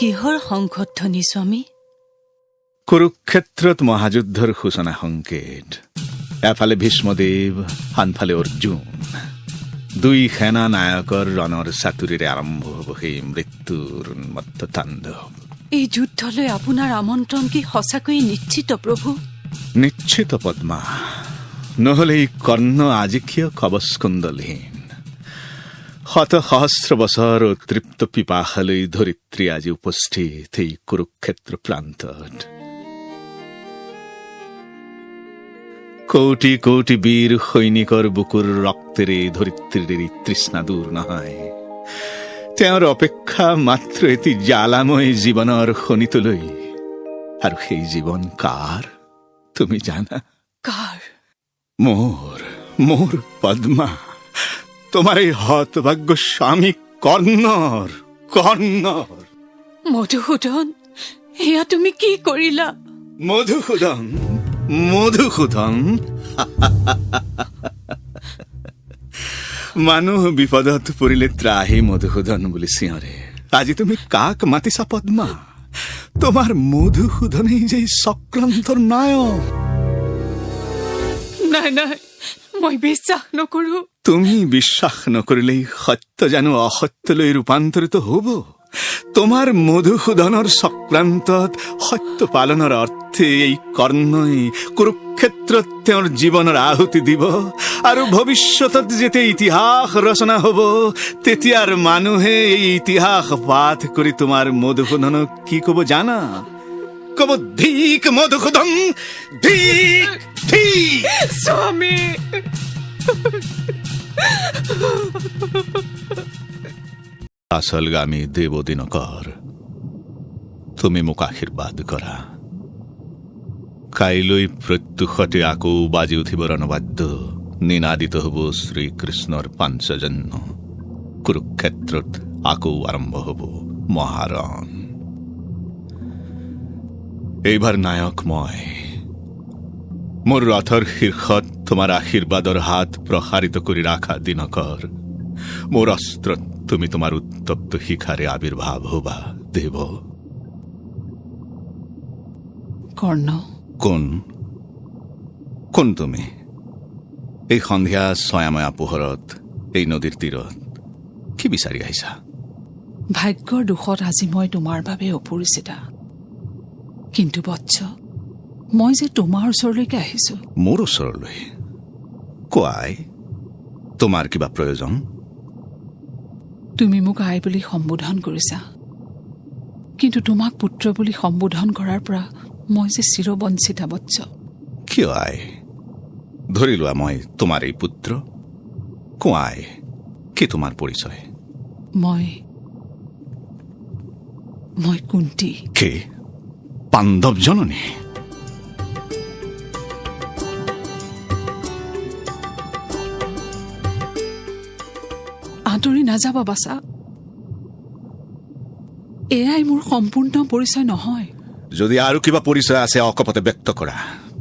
কিহৰ সংঘধ্বনি স্বামী? কুৰুক্ষেত্ৰত মহাযুদ্ধৰ সূচনা সংকেত। এফালে ভীষ্মদেৱ, আনফালে অৰ্জুন। দুই সেনা নায়কৰ ৰণৰ চাতুৰিৰে আৰম্ভ হ'ব সেই মৃত্যুৰ উন্মত্ত তাণ্ডৱ। এই যুদ্ধলৈ আপোনাৰ আমন্ত্ৰণ কি সঁচাকৈয়ে নিশ্চিত প্ৰভু? নিশ্চিত পদ্মা, নহলে এই কৰ্ণ আজি কিয় কবচকুণ্ডলহীন? শত সহস্ৰ বছৰ তৃপ্ত পিপাসালৈ ধৰিত্ৰী আজি উপস্থিত এই কুৰুক্ষেত্ৰ প্ৰান্তত। কোটি কোটি বীৰ সৈনিকৰ বুকুৰ ৰক্তেৰে ধৰিত্ৰীৰ তৃষ্ণা দূৰ নহয়। তেওঁৰ অপেক্ষা মাত্ৰ এটি জ্বালাময় জীৱনৰ শোণিতলৈ। আৰু সেই জীৱন কাৰ তুমি জানা? কাৰ? মোৰ পদ্মা, তোমাৰ এই হতভাগ্য স্বামী কৰ্ণৰ। মধুসূদন, এয়া তুমি কি কৰিলা? মধুসূদন মানুহ বিপদত পৰিলে ত্ৰাহি মধুসূদন বুলি চিঞৰে। আজি তুমি কাক মাতিছা পদ্মা? তোমাৰ মধুসূদনেই যে চক্ৰান্তৰ নায়ক। নাই, মই বিশ্বাস নকৰো। তুমি বিশ্বাস নকৰিলেই সত্য জানো অসত্যলৈ ৰূপান্তৰিত হ'ব? তোমাৰ মধুসূদনৰ চক্ৰান্তত সত্য পালনৰ অৰ্থে এই কৰ্ণই কুৰুক্ষেত্ৰত তেওঁৰ জীৱনৰ আহুতি দিব। আৰু ভৱিষ্যতত যেতিয়া ইতিহাস ৰচনা হ'ব, তেতিয়াৰ মানুহে এই ইতিহাস পাঠ কৰি তোমাৰ মধুসূদনক কি ক'ব জানা? ক'ব, ধিক মধুসূদন, ধিক ধিক। স্বামী, আচলগামী দেৱদিনকৰ, তুমি মোক আশীৰ্বাদ কৰা। কাইলৈ প্ৰত্যুষতে আকৌ বাজি উঠিব ৰণবাদ্য, নিনাদিত হ'ব শ্ৰীকৃষ্ণৰ পাঞ্চজন্য। কুৰুক্ষেত্ৰত আকৌ আৰম্ভ হ'ব মহাৰণ। এইবাৰ নায়ক মই। মোৰ ৰথৰ শীৰ্ষত তোমাৰ আশীৰ্বাদৰ হাত প্ৰসাৰিত কৰি ৰাখা দিনকৰ। মোৰ অস্ত্ৰত তুমি তোমাৰ উত্তপ্ত শিখাৰে আবিৰ্ভাৱ হবা দেৱ। কৰ্ণ। কোন তুমি? এই সন্ধিয়া ছয়াময়া পোহৰত এই নদীৰ তীৰত কি বিচাৰি আহিছা? ভাগ্যৰ দুখত আজি মই তোমাৰ বাবে অপৰিচিতা। কিন্তু বৎস, মই যে তোমাৰ ওচৰলৈকে আহিছো। মোৰ ওচৰলৈ? কোৱাই, তোমাৰ কিবা প্ৰয়োজন? তুমি মোক আই বুলি সম্বোধন কৰিছা, কিন্তু তোমাক পুত্ৰ বুলি সম্বোধন কৰাৰ পৰা মই যে চিৰবঞ্চিতা বৎস। কিয় আই? ধৰি লোৱা মই তোমাৰ এই পুত্ৰ। কোৱাই, কি তোমাৰ পৰিচয়? মই কুন্তী। কি পাণ্ডৱ জননী? আঁতৰি নাযাবা বাছা, এয়াই মোৰ সম্পূৰ্ণ পৰিচয় নহয়। যদি আৰু কিবা পৰিচয় আছে অকপতে ব্যক্ত কৰা,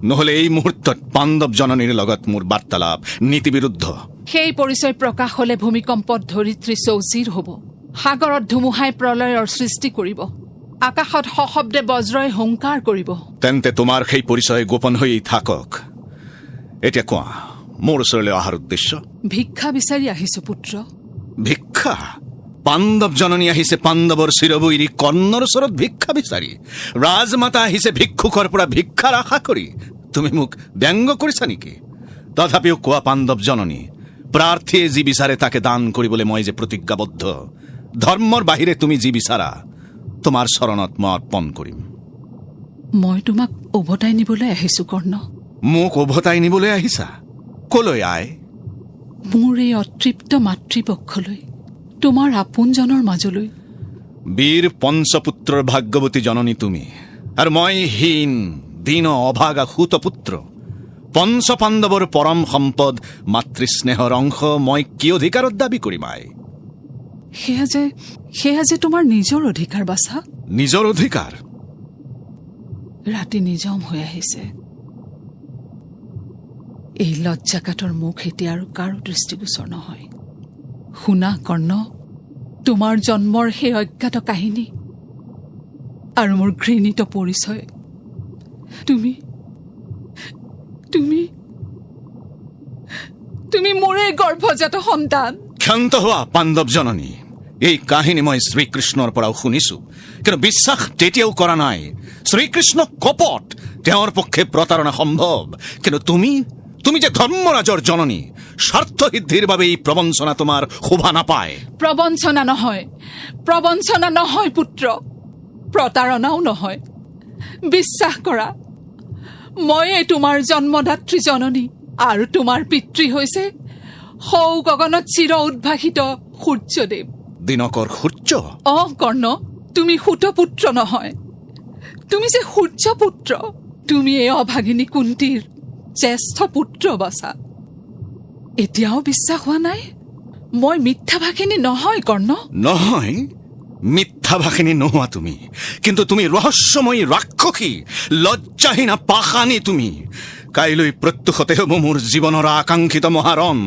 নহলে এই মুহূৰ্তত পাণ্ডৱ জননীৰ লগত মোৰ বাৰ্তালাপ নীতিবিৰুদ্ধ। সেই পৰিচয় প্ৰকাশ হলে ভূমিকম্পত ধৰিত্ৰী চৌচিৰ হ'ব, সাগৰত ধুমুহাই প্ৰলয়ৰ সৃষ্টি কৰিব, আকাশত সশব্দে বজ্ৰই হুংকাৰ কৰিব। তেন্তে তোমাৰ সেই পৰিচয় গোপন হৈ থাকক। এতিয়া কোৱা, মোৰ ওচৰলৈ অহাৰ উদ্দেশ্য? ভিক্ষা বিচাৰি আহিছো পুত্ৰ। ভিক্ষা? পাণ্ডৱ জননী আহিছে পাণ্ডৱৰ চিৰবৈৰী কৰ্ণৰ ওচৰত ভিক্ষা বিচাৰি? ৰাজমাতা আহিছে ভিক্ষুকৰ পৰা ভিক্ষাৰ আশা কৰি? তুমি মোক ব্যংগ কৰিছা নেকি? তথাপিও কোৱা পাণ্ডৱ জননী, প্ৰাৰ্থীয়ে যি বিচাৰে তাকে দান কৰিবলৈ মই যে প্ৰতিজ্ঞাবদ্ধ। ধৰ্মৰ বাহিৰে তুমি যি বিচাৰা তোমাৰ চৰণত মই অৰ্পণ কৰিম। মই তোমাক উভতাই নিবলৈ আহিছো কৰ্ণ। মোক উভতাই নিবলৈ আহিছা? কলৈ আই? মোৰ এই অতৃপ্ত মাতৃপক্ষলৈ, তোমাৰ আপোনজনৰ মাজলৈ। বীৰ পঞ্চপুত্ৰৰ ভাগ্যৱতী জননী তুমি, আৰু মই হীন দীন অভাগা সুতপুত্ৰ। পঞ্চ পাণ্ডৱৰ পৰম সম্পদ মাতৃস্নেহৰ অংশ মই কি অধিকাৰত দাবী কৰিম আই? সেয়া যে তোমাৰ নিজৰ অধিকাৰ বাছা। নিজৰ অধিকাৰ? ৰাতি নিজম হৈ আহিছে। এই লজ্জাকাতৰ মুখ এতিয়া আৰু কাৰো দৃষ্টিগোচৰ নহয়। শুনা কৰ্ণ, তোমাৰ জন্মৰ সেই অজ্ঞাত কাহিনী আৰু মোৰ ঘৃণিত পৰিচয়। তুমি তুমি তুমি মোৰে গৰ্ভজাত সন্তান। ক্ষান্ত হোৱা পাণ্ডৱ জননী, এই কাহিনী মই শ্ৰীকৃষ্ণৰ পৰাও শুনিছো, কিন্তু বিশ্বাস তেতিয়াও কৰা নাই। শ্ৰীকৃষ্ণ কপট, তেওঁৰ পক্ষে প্ৰতাৰণা সম্ভৱ। কিন্তু তুমি যে ধৰ্মৰাজৰ জননী, স্বাৰ্থসিদ্ধিৰ বাবে এই প্ৰবঞ্চনা তোমাৰ শোভা নাপায়। প্ৰবঞ্চনা নহয় পুত্ৰ, প্ৰতাৰণাও নহয়। বিশ্বাস কৰা, ময়ে তোমাৰ জন্মদাত্ৰী জননী, আৰু তোমাৰ পিতৃ হৈছে সৌ গগনত চিৰ উদ্ভাসিত সূৰ্যদেৱ। দিনকৰ সূৰ্য? কৰ্ণ, তুমি সূতপুত্ৰ নহয়, তুমি যে সূৰ্যপুত্ৰ। তুমি এই অভাগিনী কুন্তীৰ জ্যেষ্ঠ পুত্ৰ বাচা। এতিয়াও বিশ্বাস হোৱা নাই? মই মিথ্যাভাষিনী নহয় কৰ্ণ। নহয়, মিথ্যাভাষিনী নোহোৱা তুমি, কিন্তু তুমি ৰহস্যময়ী ৰাক্ষসী, লজ্জাহীনা পাষাণী তুমি। কাইলৈ প্ৰত্যুষতে হ'ব মোৰ জীৱনৰ আকাংক্ষিত মহাৰণ,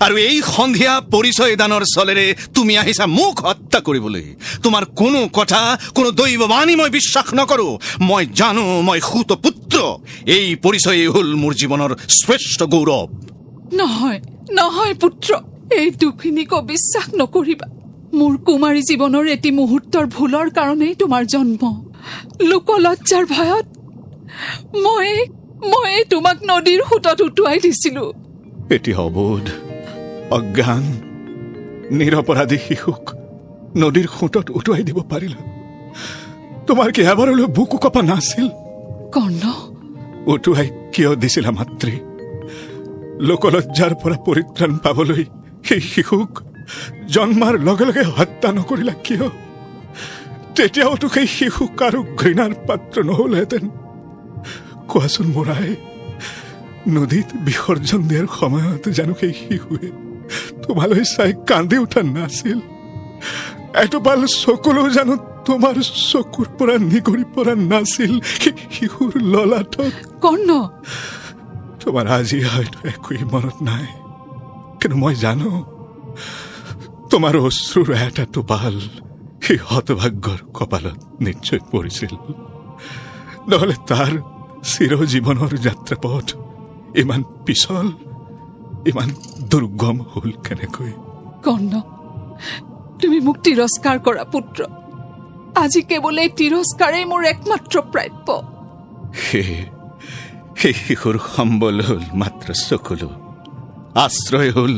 আৰু এই সন্ধিয়া পৰিচয় দানৰ চলেৰে তুমি আহিছা মোক হত্যা কৰিবলৈ। তোমাৰ কোনো কথা, কোনো দৈৱবাণী মই বিশ্বাস নকৰো। মই জানো মই সূতপুত্ৰ। এই পৰিচয়ে হ'ল মোৰ জীৱনৰ শ্ৰেষ্ঠ গৌৰৱ। নহয় পুত্ৰ, এই দুখিনীক বিশ্বাস নকৰিবা। মোৰ কুমাৰী জীৱনৰ এটি মুহূৰ্তৰ ভুলৰ কাৰণেই তোমাৰ জন্ম। লোকলজ্জাৰ ভয়ত মই তোমাক নদীৰ সোঁতত উটুৱাই দিছিলো। এতিয়া অবোধ, অজ্ঞান, নিৰপৰাধী শিশুক নদীৰ সোঁতত উটুৱাই দিব পাৰিলা? তোমাৰ কি এবাৰলৈ বুকু কপা নাছিল? কৰ্ণ, উটুৱাই কিয় দিছিলা মাতৃ? লোকলজ্জাৰ পৰা পৰিত্ৰাণ পাবলৈ সেই শিশুক জন্মাৰ লগে লগে হত্যা নকৰিলা কিয়? তেতিয়াওতো সেই শিশু কাৰো ঘৃণাৰ পাত্ৰ নহলহেঁতেন। কোৱাচোন মোৰাই, নদীত বিসৰ্জন দিয়াৰ সময়ত জানো সেই শিশুৱে তোমালৈ চাই কান্দি উঠা নাছিল? এটোপাল চকুলো জানো তোমাৰ চকুৰ পৰা নিগৰি পৰা নাছিল সেই শিশুৰ ললাটত? কৰ্ণ, তোমাৰ আজি হয়তো একোৱেই মনত নাই, কিন্তু মই জানো তোমাৰ অশ্ৰুৰ এটা টোপাল সেই হতভাগ্যৰ কপালত নিশ্চয় পৰিছিল। নহলে তাৰ চিৰ জীৱনৰ যাত্ৰাপথ ইমান পিছল, ইমান দুৰ্গম হল কেনেকৈ? কৰ্ণ, তুমি মোক তিৰস্কাৰ কৰা পুত্ৰ। আজি কেৱল এই তিৰস্কাৰেই মোৰ একমাত্ৰ প্ৰাপ্য। সেই শিশুৰ সম্বল হল মাত্ৰ চকুলো, আশ্ৰয় হল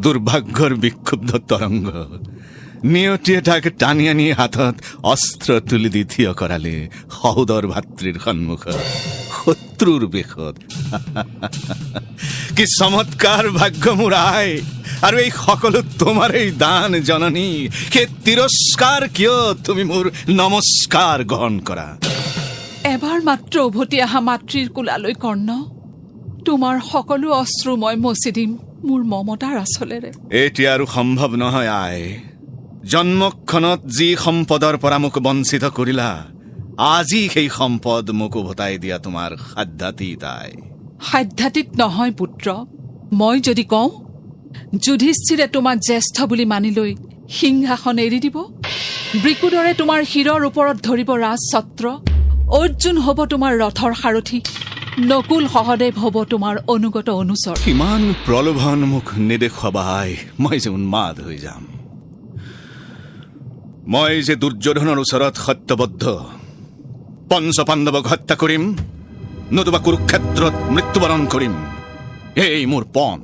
দুৰ্ভাগ্যৰ বিক্ষুব্ধ তৰংগ। নিয়তিয়ে তাক টানি আনি হাতত অস্ত্ৰ তুলি দি থিয় কৰালে সহোদৰ ভাতৃৰ সন্মুখত, শত্ৰুৰ বেশত। কি চমৎকাৰ ভাগ্য মোৰ আই, আৰু এই সকলো তোমাৰেই দান জননী। সেই তিৰস্কাৰ কিয় তুমি মোৰ নমস্কাৰ গ্ৰহণ কৰা? এবাৰ মাত্ৰ উভতি অহা মাতৃৰ কোলালৈ কৰ্ণ, তোমাৰ সকলো অশ্ৰু মই মচি দিম মোৰ মমতাৰ আচলেৰে। এতিয়া আৰু সম্ভৱ নহয় আই। জন্মক্ষণত যি সম্পদৰ পৰা মোক বঞ্চিত কৰিলা, আজি সেই সম্পদ মোক উভতাই দিয়া তোমাৰ সাধ্যাতীত আই। সাধ্যাতীত নহয় পুত্ৰ। মই যদি কওঁ যুধিষ্ঠিৰে তোমাক জ্যেষ্ঠ বুলি মানি লৈ সিংহাসন এৰি দিব, বৃকুদৰে তোমাৰ শিৰৰ ওপৰত ধৰিব ৰাজছত্ৰ, অৰ্জুন হ'ব তোমাৰ ৰথৰ সাৰথি, নকুল সহদেৱ হ'ব তোমাৰ অনুগত অনুচৰ। ইমান প্ৰলোভন মোক নেদেখুৱাবা আই, মই যে উন্মাদ হৈ যাম। মই যে দুৰ্যোধনৰ ওচৰত সত্যবদ্ধ। পঞ্চ পাণ্ডৱক হত্যা কৰিম, নতুবা কুৰুক্ষেত্ৰত মৃত্যুবৰণ কৰিম, এই মোৰ পণ।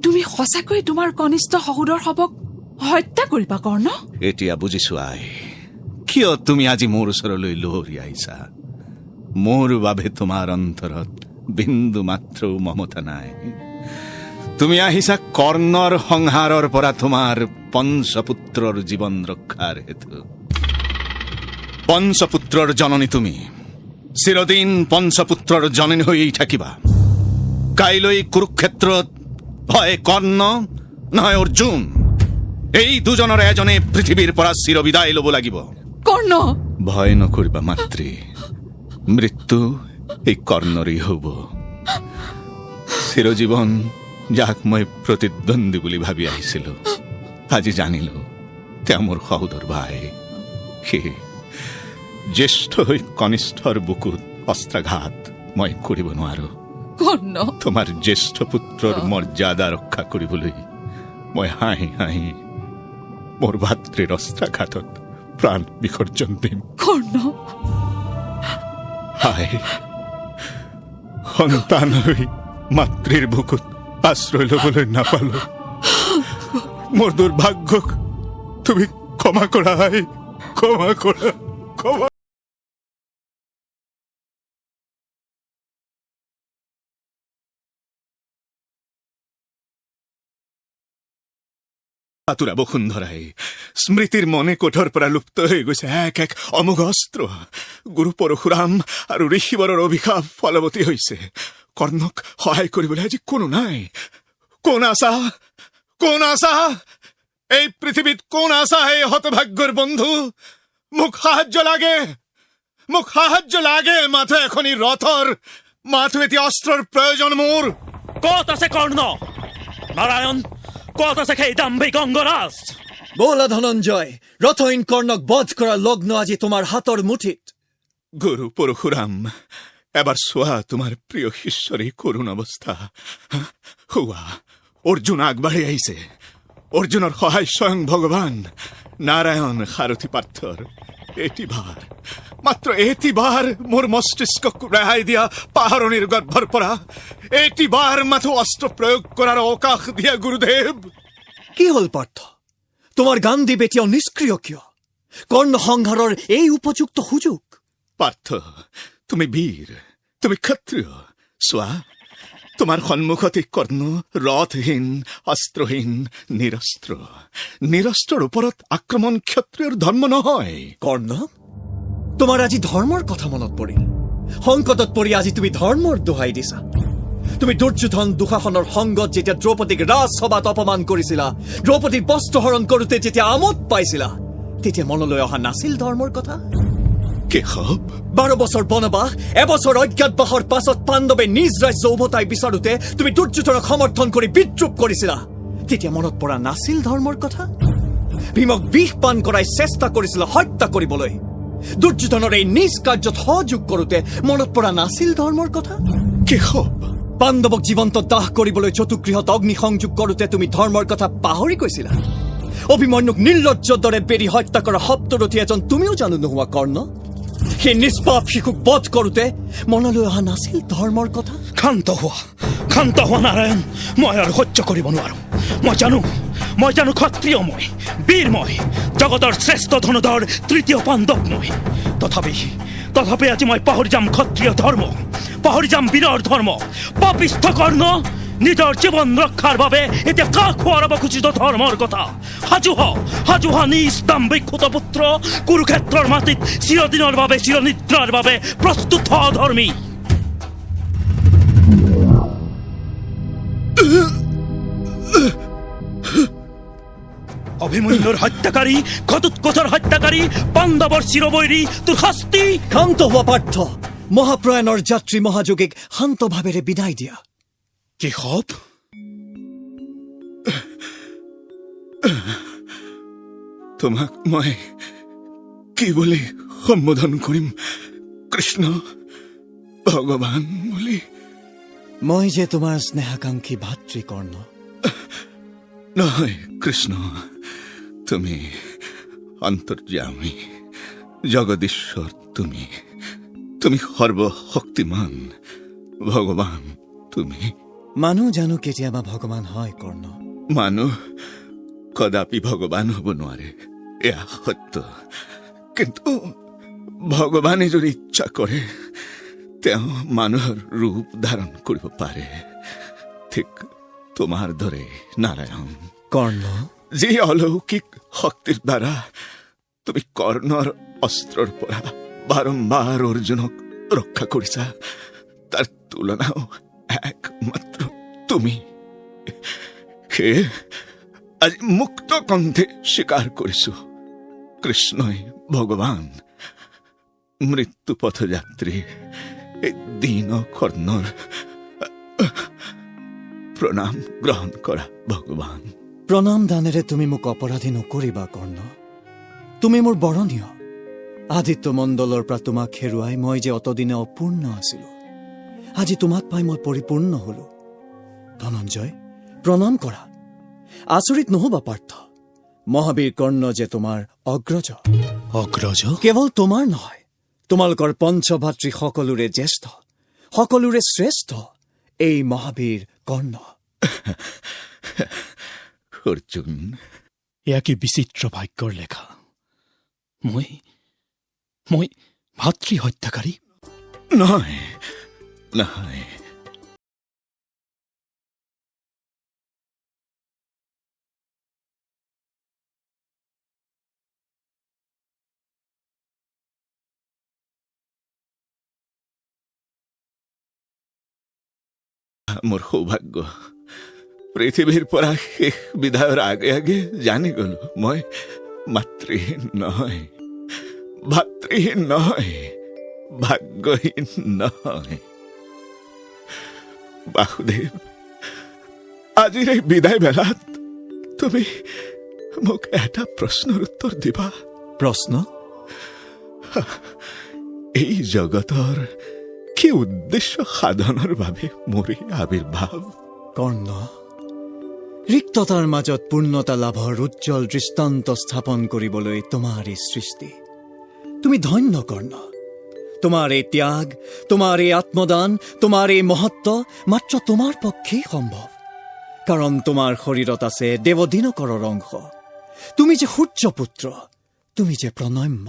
তুমি সঁচাকৈ তোমাৰ কনিষ্ঠ সহোদৰ হবক হত্যা কৰিবা কৰ্ণ? এতিয়া বুজিছো আই, কিয় তুমি আজি মোৰ ওচৰলৈ লহৰি আহিছা। মোৰ বাবে তোমাৰ অন্তৰত বিন্দু মাত্ৰও মমতা নাই। তুমি আহিছা কৰ্ণৰ সংহাৰৰ পৰা তোমাৰ পঞ্চপুত্ৰৰ জীৱন ৰক্ষাৰ হেতু। পঞ্চপুত্ৰৰ জননী তুমি, চিৰদিন পঞ্চপুত্ৰৰ জননী হৈয়েই থাকিবা। কাইলৈ কুৰুক্ষেত্ৰত হয় কৰ্ণ নহয় অৰ্জুন, এই দুজনৰ এজনে পৃথিৱীৰ পৰা চিৰবিদায় ল'ব লাগিব। কৰ্ণ, ভয় নকৰিবা মাতৃ, মৃত্যু এই কৰ্ণৰেই হ'ব। চিৰজীৱন যাক মই প্ৰতিদ্বন্দ্বী বুলি ভাবি আহিছিলো, আজি জানিলো তেওঁ মোৰ সহোদৰ ভাই। সেয়ে জ্যেষ্ঠ হৈ কনিষ্ঠৰ বুকুত অস্ত্ৰাঘাত মই কৰিব নোৱাৰো। কৰ্ণ, তোমাৰ জ্যেষ্ঠ পুত্ৰৰ মৰ্যাদা ৰক্ষা কৰিবলৈ মই হাঁহি হাঁহি মোৰ ভাতৃৰ অস্ত্ৰাঘাতত প্ৰাণ বিসৰ্জন দিম। কৰ্ণ, হায়, সন্তান হৈ মাতৃৰ বুকুত আশ্ৰয় ল'বলৈ নাপালো। মোৰ দুৰ্ভাগ্যক তুমি ক্ষমা কৰা, হায়, ক্ষমা কৰা, ক্ষমা। আতুৰা বসুন্ধৰাই স্মৃতিৰ মনে কোঠৰ পৰা লুপ্ত হৈ গৈছে এক এক অমোঘ অস্ত্ৰ। গুৰু পৰশুৰাম আৰু ঋষিবৰৰ অভিশাপ ফলৱতী হৈছে। কৰ্ণক সহায় কৰিবলৈ আজি কোনো নাই। কোন আছা, কোন আছা এই পৃথিৱীত, কোন আছা এই হতভাগ্যৰ বন্ধু? মোক সাহায্য লাগে, মোক সাহায্য লাগে। মাথো এখনি ৰথৰ, মাথো এতিয়া অস্ত্ৰৰ প্ৰয়োজন মোৰ। ক'ত আছে কৰ্ণ? নাৰায়ণ, ক'ত আছে সেই দাম্ভিক অংগৰাজ? বলা ধনঞ্জয়, ৰথহীন কৰ্ণক বধ কৰাৰ লগ্ন আজি তোমাৰ হাতৰ মুঠিত। গুৰু পৰশুৰাম, এবাৰ চোৱা তোমাৰ প্ৰিয় শিষ্যৰ এই কৰুণ অৱস্থা। হোৱা, অৰ্জুন আগবাঢ়ি আহিছে। অৰ্জুনৰ সহায় স্বয়ং ভগৱান নাৰায়ণ সাৰথী পাৰ্থৰ। এটিবাৰ, মাত্ৰ এটিবাৰ মোৰ মস্তিষ্কক ৰেহাই দিয়া পাহৰণিৰ গৰ্ভৰ পৰা। এটিবাৰ মাথো অস্ত্ৰ প্ৰয়োগ কৰাৰ অৱকাশ দিয়া গুৰুদেৱ। কি হ'ল পাৰ্থ, তোমাৰ গান্ধীব এতিয়াও নিষ্ক্ৰিয় কিয়? কৰ্ণ সংহাৰৰ এই উপযুক্ত সুযোগ। পাৰ্থ, তুমি বীৰ, তুমি ক্ষত্ৰিয়। চোৱা, তোমাৰ সন্মুখতে কৰ্ণ ৰথহীন, অস্ত্ৰহীন, নিৰস্ত্ৰ। নিৰস্ত্ৰৰ ওপৰত আক্ৰমণ ক্ষত্ৰিয়ৰ ধৰ্ম নহয়। কৰ্ণ, তোমাৰ আজি ধৰ্মৰ কথা মনত পৰিল। সংকটত পৰি আজি তুমি ধৰ্মৰ দোহাই দিছা। তুমি দুৰ্যোধন দুঃশাসনৰ সংগত যেতিয়া দ্ৰৌপদীক ৰাজসভাত অপমান কৰিছিলা, দ্ৰৌপদীৰ বস্ত্ৰ হৰণ কৰোতে যেতিয়া আমোদ পাইছিলা, তেতিয়া মনলৈ অহা নাছিল ধৰ্মৰ কথা? কেশৱ, 12 বছৰ বনবাস, এবছৰ অজ্ঞাতবাসৰ পাছত পাণ্ডৱে নিজ ৰাজ্য উভতাই বিচাৰোতে তুমি দুৰ্যোধনক সমৰ্থন কৰি বিদ্ৰূপ কৰিছিলা, তেতিয়া মনত পৰা নাছিল ধৰ্মৰ কথা? ভীমক বিষ পান কৰাই চেষ্টা কৰিছিলা হত্যা কৰিবলৈ, দুৰ্যোধনৰ এই নিজ কাৰ্যত সহযোগ কৰোতে মনত পৰা নাছিল ধৰ্মৰ কথা? কেশৱ, পাণ্ডৱক জীৱন্ত দাহ কৰিবলৈ চতুগৃহত অগ্নি সংযোগ কৰোতে তুমি ধৰ্মৰ কথা পাহৰি গৈছিলা? অভিমন্যুক নিৰ্লজ্জৰ দৰে বেৰি হত্যা কৰা সপ্তৰথী এজন তুমিও জানো নোহোৱা কৰ্ণ? সেই নিষ্পাপ শিশুক বধ কৰোতে মনলৈ অহা নাছিল ধৰ্মৰ কথা? ক্ষান্ত হোৱা নাৰায়ণ, মই আৰু সহ্য কৰিব নোৱাৰো। মই জানো ক্ষত্ৰিয় মই, বীৰ মই, জগতৰ শ্ৰেষ্ঠ ধনুধৰ তৃতীয় পাণ্ডৱ মই। তথাপি আজি মই পাহৰি যাম ক্ষত্ৰিয় ধৰ্ম, পাহৰি যাম বীৰৰ ধৰ্ম। পাপিষ্ঠ কৰ্ণ, নিজৰ জীৱন ৰক্ষাৰ বাবে এতিয়া কাক সোঁৱৰাব খুজিছ ধৰ্মৰ কথা? সাজু হ নিজ দাম্ভিক পুত্ৰ, কুৰুক্ষেত্ৰৰ মাটিত চিৰদিনৰ বাবে, চিৰনিদ্ৰাৰ বাবে প্ৰস্তুত হ ধৰ্মী। অভিমন্যুৰ হত্যাকাৰী, ঘটোৎকচৰ হত্যাকাৰী, পাণ্ডৱৰ চিৰবৈৰী, তোৰ শাস্তি। ক্ষান্ত হোৱা পাৰ্থ, মহাপ্ৰয়াণৰ যাত্ৰী মহাযোগীক শান্ত ভাৱেৰে বিদায় দিয়া। কেশৱ, তোমাক মই কি বুলি সম্বোধন কৰিম? কৃষ্ণ, ভগৱান বুলি? মই যে তোমাৰ স্নেহাকাংক্ষী ভাতৃ কৰ্ণ। নহয় কৃষ্ণ, তুমি অন্তৰ্যামী, জগদীশ্বৰ। তুমি সৰ্বশক্তিমান ভগৱান। তুমি মানুহ জানো কেতিয়াবা ভগৱান হয় কৰ্ণ? মানুহ কদাপি ভগৱান হ'ব নোৱাৰে, এয়া সত্য। কিন্তু ভগৱানে যদি ইচ্ছা কৰে, তেওঁ মানুহৰ ৰূপ ধাৰণ কৰিব পাৰে, ঠিক তোমাৰ দৰে নাৰায়ণ। কৰ্ণ, যি অলৌকিক শক্তিৰ দ্বাৰা তুমি কৰ্ণৰ অস্ত্ৰৰ পৰা বাৰম্বাৰ অৰ্জুনক ৰক্ষা কৰিছা, তাৰ তুলনাও একমাত্ৰ তুমি। সেয়ে আজি মুক্ত কণ্ঠে স্বীকাৰ কৰিছো, কৃষ্ণই ভগৱান। মৃত্যু পথযাত্ৰী এই দীন কৰ্ণৰ প্ৰণাম গ্ৰহণ কৰা ভগৱান। প্ৰণাম দানেৰে তুমি মোক অপৰাধী নকৰিবা কৰ্ণ। তুমি মোৰ বৰণীয়, আদিত্য মণ্ডলৰ পৰা তোমাক হেৰুৱাই মই যে অতদিনে অপূৰ্ণ আছিলো, আজি তোমাক পাই মই পৰিপূৰ্ণ হলো। ধনঞ্জয়, প্ৰণাম কৰা। আচৰিত নহবা পাৰ্থ, মহাবীৰ কৰ্ণ যে তোমাৰ অগ্ৰজ। অগ্ৰজ? কেৱল তোমাৰ নহয়, তোমালোকৰ পঞ্চভাতৃ সকলোৰে জ্যেষ্ঠ, সকলোৰে শ্ৰেষ্ঠ এই মহাবীৰ কৰ্ণ। অৰ্জুন, এয়া কি বিচিত্ৰ ভাগ্যৰ লেখা। মই ভাতৃ হত্যাকাৰী? নহয় নহয়, মোৰ সৌভাগ্য। পৃথিৱীৰ পৰা শেষ বিদায়ৰ আগে আগে জানি গলো মই মাতৃহীন নহয়, ভাতৃহীন নহয়, ভাগ্যহীন নহয়। বাসুদেৱ, আজিৰ এই বিদায় বেলাত তুমি মোক এটা প্ৰশ্নৰ উত্তৰ দিবা। প্ৰশ্ন? এই জগতৰ কি উদ্দেশ্য সাধনৰ বাবে মোৰ এই আবিৰ্ভাৱ? কৰ্ণ, ৰিক্ততাৰ মাজত পূৰ্ণতা লাভৰ উজ্জ্বল দৃষ্টান্ত স্থাপন কৰিবলৈ তোমাৰ এই সৃষ্টি। তুমি ধন্য কৰ্ণ। তোমাৰ এই ত্যাগ, তোমাৰ এই আত্মদান, তোমাৰ এই মহত্ব মাত্ৰ তোমাৰ পক্ষেই সম্ভৱ। কাৰণ তোমাৰ শৰীৰত আছে দেৱদিনকৰৰ অংশ। তুমি যে সূৰ্যপুত্ৰ, তুমি যে প্ৰণম্য।